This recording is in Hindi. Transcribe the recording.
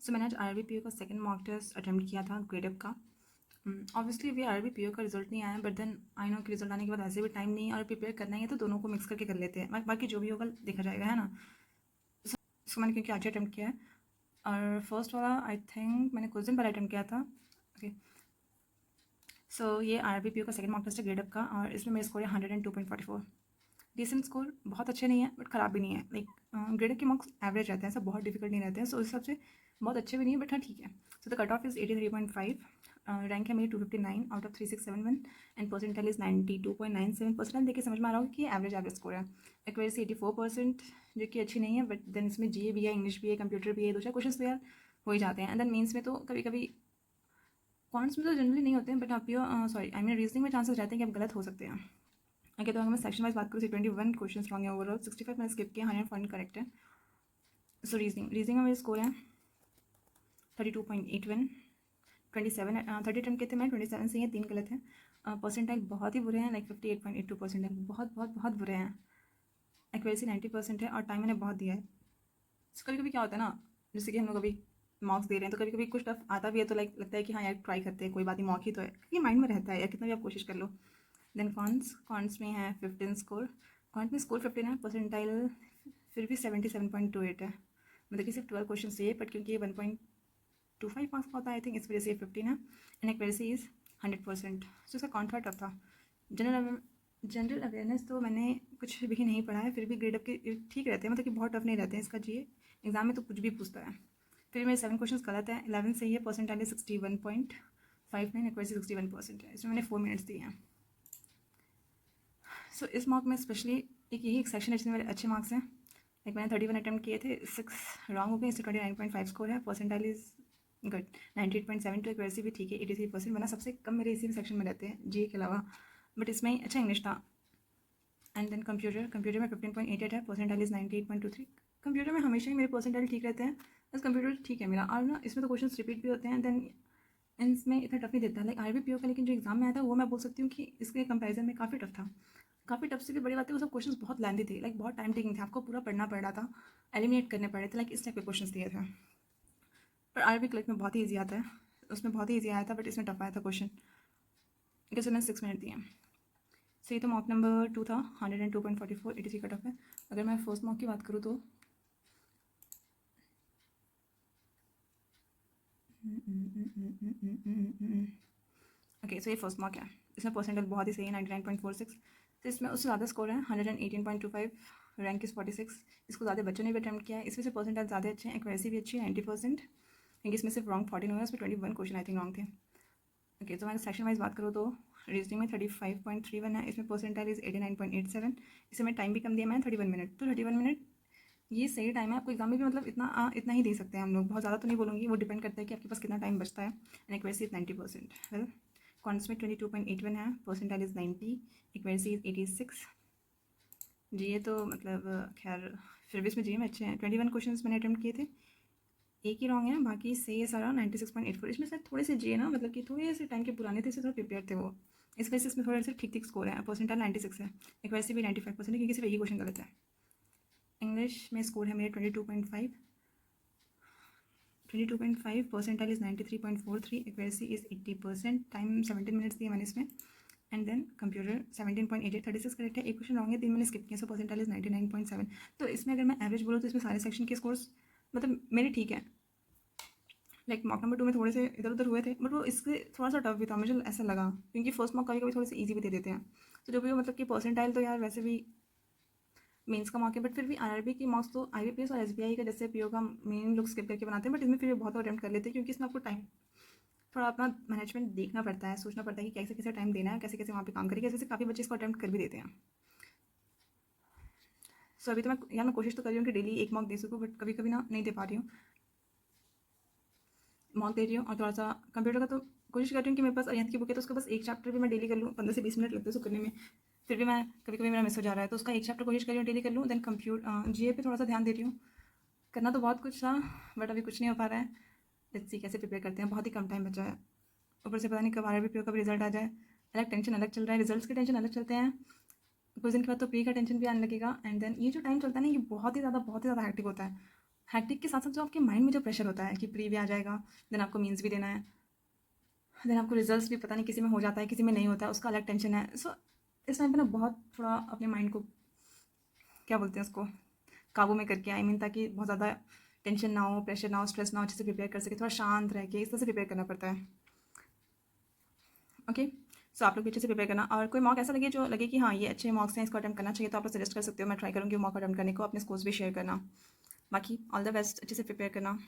सो मैंने आज RRB का सेकंड मॉक टेस्ट अटेम्प्ट किया था ग्रेडअप का। ऑब्वियसली अभी RRB का रिजल्ट नहीं आया, बट देन आई नो कि रिजल्ट आने के बाद ऐसे भी टाइम नहीं है और प्रिपेयर करना ही है, तो दोनों को मिक्स करके कर लेते हैं। बाकी जो भी होगा देखा जाएगा, है ना। सो मैंने क्योंकि आज अटेम्प्ट किया है, और फर्स्ट वाला आई थिंक मैंने कुछ दिन पहले अटेम्प्ट किया था। ओके, सो ये RRB का सेकंड मॉक टेस्ट है ग्रेडअप का, और इसमें मेरा स्कोर है 102.44। डिसेंट स्कोर, बहुत अच्छे नहीं है बट ख़राब भी नहीं है। लाइक ग्रेडअप के मार्क्स एवरेज रहते हैं, सब बहुत डिफिकल्ट नहीं रहते हैं, सो उस हिसाब से बहुत अच्छे भी नहीं है, बट हाँ ठीक है। So the cut off is 83.5, rank है मेरी 259 out of 3671, and percentile is 92.97। Percentile देखिए समझ में आ रहा होगा कि एवरेज स्कोर है। एक्यूरेसी 84%, जो कि अच्छी नहीं है, बट देन इसमें GA भी है, इंग्लिश भी है, कंप्यूटर भी है, दो चार क्वेश्चन तो यार हो ही जाते हैं। एंड देन मेन्स में तो कभी कभी, क्वांट्स में तो जनरली नहीं होते हैं, बट आप रीजनिंग में चांसेस रहते हैं कि आप गलत हो सकते हैं। ओके, तो अगर मैं सेक्शन वाइज बात करूँ, 21 क्वेश्चन रॉन्ग है ओवरऑल, 65 मैंने स्किप किया, 100 करेक्ट है। सो रीजनिंग में मेरे स्कोर है 32.81, 27 30 अटेम्प्ट के थे मैं, 27 से ही 3 गलत हैं। परसेंटाइल बहुत ही बुरे हैं, लाइक 58.82 परसेंटाइल बहुत बहुत बहुत बुरे हैं। एक्यूरेसी 90% है, और टाइम मैंने बहुत दिया है। कभी कभी क्या होता है ना, जैसे कि हम लोग अभी मार्क्स दे रहे हैं, तो कभी कभी कुछ टफ आता भी है, तो लाइक लगता है कि हाँ यार ट्राई करते हैं, कोई बात नहीं, मॉक ही तो है, ये माइंड में रहता है यार, कितना भी आप कोशिश कर लो। देन कॉन्ट्स में है 15 स्कोर, कॉन्ट में स्कोर 15 है, परसेंटाइल फिर भी 77.28 है। मतलब कि सिर्फ 12 क्वेश्चन चाहिए, बट क्योंकि ये 1.25 मार्क्स का होता है आई थिंक, इस वजह से ये 15 है। And accuracy is 100%। सो इसका कॉन्ट थोड़ा टफ था। जनरल अवेयरनेस तो मैंने कुछ भी नहीं पढ़ा है, फिर भी ग्रेड अप के ठीक रहते हैं, मतलब कि बहुत टफ नहीं रहते हैं। इसका GA एग्जाम में तो कुछ भी पूछता है। फिर मेरे 7 क्वेश्चन गलत है, 11 सही है, परसेंटाइल 61.59, एक्यूरेसी 61% है। इसमें मैंने 4 मिनट्स दिए हैं। सो इस मॉक में स्पेशली एक यही एक सेक्शन है जिसमें मेरे अच्छे मार्क्स हैं। लाइक मैंने 31 अटैम्प्ट किए थे, 6 रॉन्ग हो गए, इससे 29.5 स्कोर है। परसेंटाइल इज गुड, 98.72, एक्यूरेसी भी ठीक है, 83%, वरना सबसे कम मेरे इसी सेक्शन में रहते हैं GA के अलावा, बट इसमें अच्छा इंग्लिश था। एंड देन कंप्यूटर में 15.88 है, परसेंटाइल इज 98.23। कंप्यूटर में हमेशा ही मेरे परसेंटाइल ठीक रहते हैं, बस कंप्यूटर ठीक है मेरा। और ना इसमें तो क्वेश्चन रिपीट भी होते हैं, देन इसमें इतना टफ नहीं देता है। लाइक RRB का लेकिन जो एग्जाम में आया था, वो मैं बोल सकती हूँ कि इसके कंपैरिजन में काफ़ी टफ था। काफ़ी टफ से भी बड़ी बात है, वो सब क्वेश्चंस बहुत लेंथी थे, लाइक बहुत टाइम टेकिंग थे, आपको पूरा पढ़ना पड़ रहा था, एलिमिनेट करने पड़ रहे थे, लाइक इस टाइप के क्वेश्चंस दिए थे। पर RRB क्लिक में बहुत ही ईजी आता है, उसमें बहुत ही ईजी आया था, बट इसमें टफ आया था क्वेश्चन, क्योंकि मैंने 6 मिनट दिए। सही, तो मॉक नंबर 2 था, 102.44, 83 कट ऑफ है। अगर मैं फर्स्ट मॉक की बात करूँ तो ओके, सो ये फर्स्ट मॉक है, इसमें परसेंटेज बहुत ही सही है, 99.46। तो इसमें उससे ज़्यादा स्कोर है, 118.25, रैंक इज़ 46। इसको ज़्यादा बच्चों ने भी अटैम्प्ट किया है, इसमें से परसेंटेज ज़्यादा अच्छे हैं, एक्यूरेसी भी अच्छी है 90%, क्योंकि इसमें सिर्फ रॉन्ग 14 हुआ है, उसमें 21 क्वेश्चन आई थिंक रॉन्ग थे। ओके, तो मैं सेक्शन वाइज बात करूँ तो रीजनिंग में 35.31 है, इसमें परसेंटाइल इज 89.87। इसमें टाइम भी कम दिया मैंने, 31 मिनट। तो 31 मिनट ये सही टाइम है आपको एग्जाम में भी, मतलब इतना ही दे सकते हैं हम लोग, बहुत ज़्यादा तो नहीं बोलूँगी, वो डिपेंड करता है कि आपके पास कितना टाइम बचता है। And accuracy is 90%। Well, counts में 22.81 है, percentile is 90, accuracy is 86। GA तो मतलब खैर फिर भी इसमें GA में अच्छे हैं। 21 क्वेश्चन मैंने अटैम्प्ट किए थे, एक ही रॉन्ग है, बाकी सही है सारा, 96.84। इसमें से थोड़े से GA ना, मतलब कि थोड़े से टाइम के पुराने थे, इससे थोड़ा प्रिपेयर थे वो, इस वजह से इसमें थोड़े से ठीक ठीक स्कोर है। परसेंटाइल 96 है, एक्यूरेसी भी 95% है, क्योंकि सिर्फ एक ही क्वेश्चन गलत है। इंग्लिश में स्कोर है मेरे 22.5, 22.5, percentile is 93.43, accuracy is 80%, time 17 minutes दिए मैंने इसमें। एंड देन कंप्यूटर 17.88, 36 करेक्ट है, एक क्वेश्चन रॉन्ग है, 3 मैंने स्किप किया, सो परसेंटाइल इज 99.7। तो इसमें अगर मैं एवरेज बोलूँ तो इसमें सारे सेक्शन के स्कोर्स मतलब मेरे ठीक है। लाइक मॉक नंबर 2 में थोड़े से इधर उधर हुए थे, बट वो इससे थोड़ा सा टफ भी था, मुझे ऐसा लगा, क्योंकि फर्स्ट मॉक कभी कभी थोड़े से ईजी भी दे देते हैं। तो जो भी हो, मतलब कि परसेंटाइल तो यार वैसे भी मेंस का मार्क है, बट फिर भी RRB की मार्क्स तो IBPS और SBI का जैसे PO का मेन लोग स्किप करके बनाते हैं, बट इसमें फिर भी बहुत अटेम्प्ट कर लेते हैं, क्योंकि इसमें आपको टाइम थोड़ा अपना मैनेजमेंट देखना पड़ता है, सोचना पड़ता है कि कैसे कैसे टाइम देना है, कैसे कैसे वहाँ पे काम करेंगे, ऐसे काफ़ी बच्चे इसको अटेम्प्ट कर भी देते हैं। सो अभी तो मैं कोशिश तो कर रही हूँ कि डेली एक मॉक दे सकूँ, बट कभी कभी ना नहीं दे पा रही हूँ, मॉक दे रही हूँ। और थोड़ा सा कंप्यूटर का तो कोशिश कर रही हूँ कि मेरे पास अरिहंत की बुक है, तो उसका बस एक चैप्टर भी मैं डेली कर लूँ, 15 से 20 मिनट लगते हैं उसको करने में, फिर भी मैं कभी कभी मेरा मिस हो जा रहा है, तो उसका एक चैप्टर कोशिश कर रही हूँ डेली कर लूँ। देन GA पे थोड़ा सा ध्यान दे रही हूँ, करना तो बहुत कुछ था, बट अभी कुछ नहीं हो पा रहा है। लेट्स सी कैसे प्रिपेयर करते हैं, बहुत ही कम टाइम बचा है, ऊपर से पता नहीं कब RRB PO का भी रिजल्ट आ जाए, अलग टेंशन अलग चल रहा है, रिजल्ट्स के टेंशन अलग चलते हैं, कुछ दिन के बाद तो प्री का टेंशन भी आने लगेगा। एंड देन ये जो टाइम चलता है ना, ये बहुत ही ज़्यादा हेक्टिक होता है। हैक्टिक के साथ साथ जो आपके माइंड में जो प्रेशर होता है कि प्री भी आ जाएगा, देन आपको मीन्स भी देना है, देन आपको रिजल्ट्स भी पता नहीं किसी में हो जाता है किसी में नहीं होता है, उसका अलग टेंशन है। सो इस टाइम पे ना बहुत थोड़ा अपने माइंड को क्या बोलते हैं उसको काबू में करके आई मीन ताकि बहुत ज़्यादा टेंशन ना हो, प्रेशर ना हो, स्ट्रेस ना हो, अच्छे से प्रिपेयर कर सके, थोड़ा शांत रह के इस तरह से प्रिपेयर करना पड़ता है। ओके, सो आप लोग भी अच्छे से प्रिपेयर करना, और कोई मॉक ऐसा लगे जो लगे कि हाँ ये अच्छे मॉक्स हैं, इसको अटेम्प्ट करना चाहिए, तो आप लोग सजेस्ट कर सकते हो, मैं ट्राई करूँगी मॉक अटेम्प्ट करने को, अपने स्कोर्स भी शेयर करना। बाकी ऑल द बेस्ट, अच्छे से प्रिपेयर करना।